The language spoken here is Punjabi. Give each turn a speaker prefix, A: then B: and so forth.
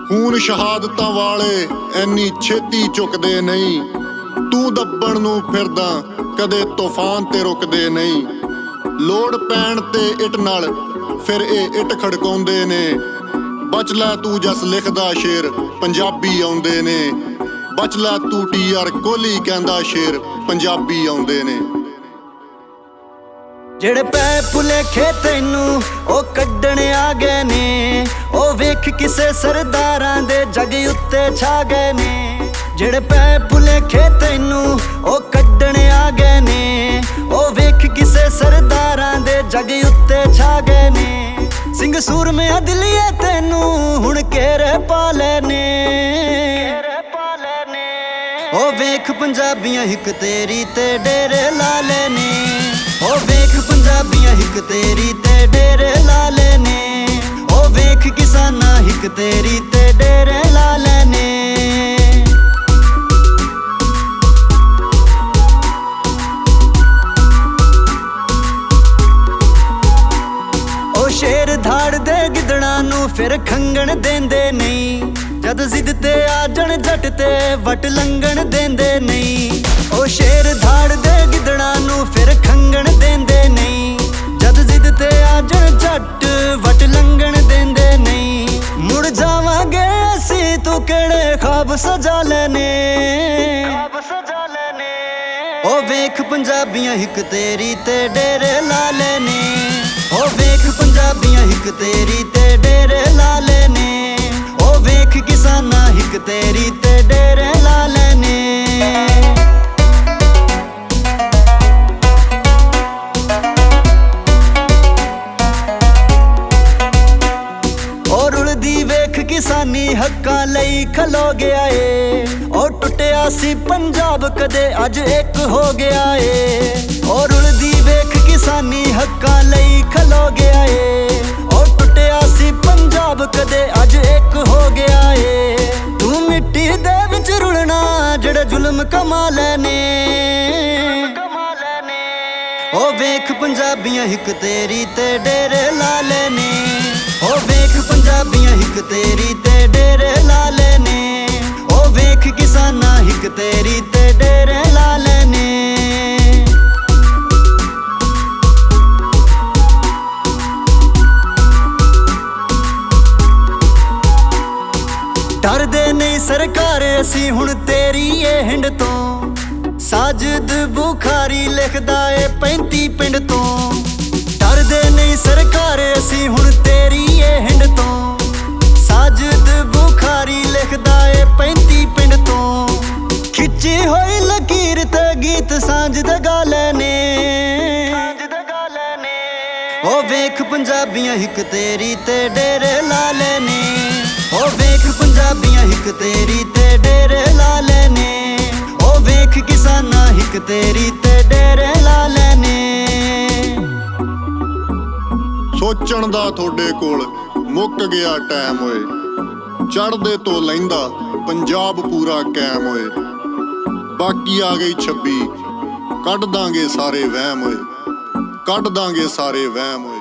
A: खून शहादतां वाले ऐनी छेती चुकदे नहीं। तू दब्बण नूं फिरदा कदे तूफान ते रुकदे नहीं। लोड़ पैण ते इट नाल फिर ये इट खड़काउंदे ने। बच लै तू जस लिखदा शेर पंजाबी आउंदे ने। बच लै तू TR कोहली कहंदा शेर पंजाबी आउंदे ने।
B: ਜਿਹੜੇ ਪੈ ਭੁਲੇਖੇ ਤੈਨੂੰ ਉਹ ਕੱਢਣ ਆ ਗਏ ਨੇ। ਉਹ ਵੇਖ ਕਿਸੇ ਸਰਦਾਰਾਂ ਦੇ ਜੱਗ ਉੱਤੇ ਛਾ ਗਏ ਨੇ। ਜਿਹੜੇ ਪੈ ਭੁਲੇਖੇ ਤੈਨੂੰ ਉਹ ਕੱਢਣ ਆ ਗਏ ਨੇ। ਉਹ ਵੇਖ ਕਿਸੇ ਸਰਦਾਰਾਂ ਦੇ ਜੱਗ ਉੱਤੇ ਛਾ ਗਏ ਨੇ। ਸਿੰਘ ਸੂਰਮਿਆਂ ਦਿਲੀਏ ਤੈਨੂੰ ਹੁਣ ਘੇਰੇ ਪਾ ਲੈਨੇ। ਉਹ ਵੇਖ ਪੰਜਾਬੀਆਂ ਹਿੱਕ ਤੇਰੀ ਤੇ ਡੇਰੇ ਲਾ ਲੈਨੇ। ਉਹ ਵੇਖ ਪੰਜਾਬੀਆਂ ਹਿੱਕ ਤੇਰੀ ਤੇ ਡੇਰੇ ਲਾ ਲੈਨੇ। ਉਹ ਵੇਖ ਕਿਸਾਨਾਂ ਹਿੱਕ ਤੇਰੀ ਤੇ ਡੇਰੇ ਲਾ ਲੈਨੇ। ਉਹ ਸ਼ੇਰ ਧਾੜ ਦੇ ਗਿੱਦੜਾਂ ਨੂੰ ਫਿਰ ਖੰਗਣ ਦੇਂਦੇ ਨਹੀਂ। ਜਦ ਜ਼ਿੱਦ ਤੇ ਆ ਜਣ ਜੱਟ ਤੇ ਵਟ ਲੰਘਣ ਦੇਂਦੇ ਨਹੀਂ। ਉਹ ਸ਼ੇਰ ਧਾੜ ਦੇ ਗਿੱਦੜਾਂ ਨੂੰ ਫਿਰ ਖੰਗਣ ਦੇਂਦੇ ਨਹੀਂ। ਜਦ ਜ਼ਿੱਦ ਤੇ ਆ ਜਣ ਜੱਟ ਵਟ ਲੰਘਣ ਦੇਂਦੇ ਨਹੀਂ। ਮੁੜ ਜਾਵਾਂਗੇ ਅਸੀਂ ਤੂੰ ਕਿਹੜੇ ਖਾਬ ਸਜਾ ਲੈਨੇ। ਉਹ ਵੇਖ ਪੰਜਾਬੀਆਂ ਹਿੱਕ ਤੇਰੀ ਤੇ ਡੇਰੇ ਲਾ ਲੈਨੇ। ਉਹ ਵੇਖ ਪੰਜਾਬੀਆਂ ਹਿੱਕ ਤੇਰੀ ਤੇ ਡੇਰੇ ਲਾ ਲੈਨੇ। ਉਹ ਵੇਖ ਕਿਸਾਨਾਂ ਹਿੱਕ ਤੇਰੀ ਤੇ ਡੇਰੇ ਲਾ ਲੈਨੇ। ਉਹ ਰੁਲਦੀ ਵੇਖ ਕਿਸਾਨੀ ਹੱਕਾਂ ਲਈ ਖਲੋ ਗਿਆ ਏ। ਉਹ ਟੁੱਟਿਆ ਸੀ ਪੰਜਾਬ ਕਦੇ ਅੱਜ ਇੱਕ ਹੋ ਗਿਆ ਏ। ਉਹ ਰੁਲਦੀ ਵੇਖ ਕਿਸਾਨੀ ਹੱਕਾਂ ਲਈ ਖਲੋ ਗਿਆ ਏ। ਉਹ ਟੁੱਟਿਆ ਸੀ ਪੰਜਾਬ ਕਦੇ ਅੱਜ ਇੱਕ ਹੋ ਗਿਆ ਏ। ਤੂੰ ਮਿੱਟੀ ਦੇ ਵਿੱਚ ਰੁਲਣਾ ਜਿਹੜੇ ਜ਼ੁਲਮ ਕਮਾ ਲੈਨੇ। ਉਹ ਵੇਖ ਪੰਜਾਬੀਆਂ ਹਿੱਕ ਤੇਰੀ ਤੇ ਡੇਰੇ ਲਾ ਲੈਨੇ। ਉਹ ਵੇਖ ਪੰਜਾਬੀਆਂ ਹਿੱਕ ਤੇਰੀ ਤੇ ਡੇਰੇ ਲਾ ਲੈਨੇ। ਉਹ ਵੇਖ ਕਿਸਾਨਾਂ ਹਿੱਕ ਤੇਰੀ ਤੇ ਡੇਰੇ ਲਾ ਲੈਨੇ। ਡਰਦੇ ਨਹੀਂ ਸਰਕਾਰ ਅਸੀਂ ਹੁਣ ਤੇਰੀ ਇਹ ਹਿੰਡ ਤੋਂ। ਸਾਜਦ ਬੁਖਾਰੀ ਲਿਖਦਾ ਏ 35 ਪਿੰਡ ਤੋਂ। ਡਰਦੇ ਨਹੀਂ ਸਰਕਾਰ ਅਸੀਂ ਹੁਣ ਤੇਰੀ ਇਹ ਹਿੰਡ ਤੋਂ। ਸਾਜਦ ਬੁਖਾਰੀ ਲਿਖਦਾ ਏ 35 ਪਿੰਡ ਤੋਂ। ਖਿੱਚੀ ਹੋਈ ਲਕੀਰ ਤੇ ਗੀਤ ਸਾਂਝ ਦੇ ਗਾ ਲੈਨੇ। ਉਹ ਵੇਖ ਪੰਜਾਬੀਆਂ ਹਿੱਕ ਤੇਰੀ ਤੇ ਡੇਰੇ ਲਾ ਲੈਨੇ। ਉਹ ਵੇਖ ਪੰਜਾਬੀਆਂ ਹਿੱਕ ਤੇਰੀ ਤੇ ਡੇਰੇ ਲਾ ਲੈਨੇ। ਉਹ ਵੇਖ ਕਿਸਾਨਾਂ ਹਿੱਕ ਤੇਰੀ ਤੇ ਡੇਰੇ ਲਾ ਲੈਨੇ।
A: ਸੋਚਣ ਦਾ ਤੁਹਾਡੇ ਕੋਲ ਮੁੱਕ ਗਿਆ ਟਾਈਮ ਓਏ। ਚੜ੍ਹਦੇ ਤੋਂ ਲਹਿੰਦਾ ਪੰਜਾਬ ਪੂਰਾ ਕਾਇਮ ਓਏ। ਬਾਕੀ ਆ ਗਈ 26 ਕੱਢ ਦਾਂਗੇ ਸਾਰੇ ਵਹਿਮ ਓਏ। ਕੱਢ ਦਾਂਗੇ ਸਾਰੇ ਵਹਿਮ ਓਏ।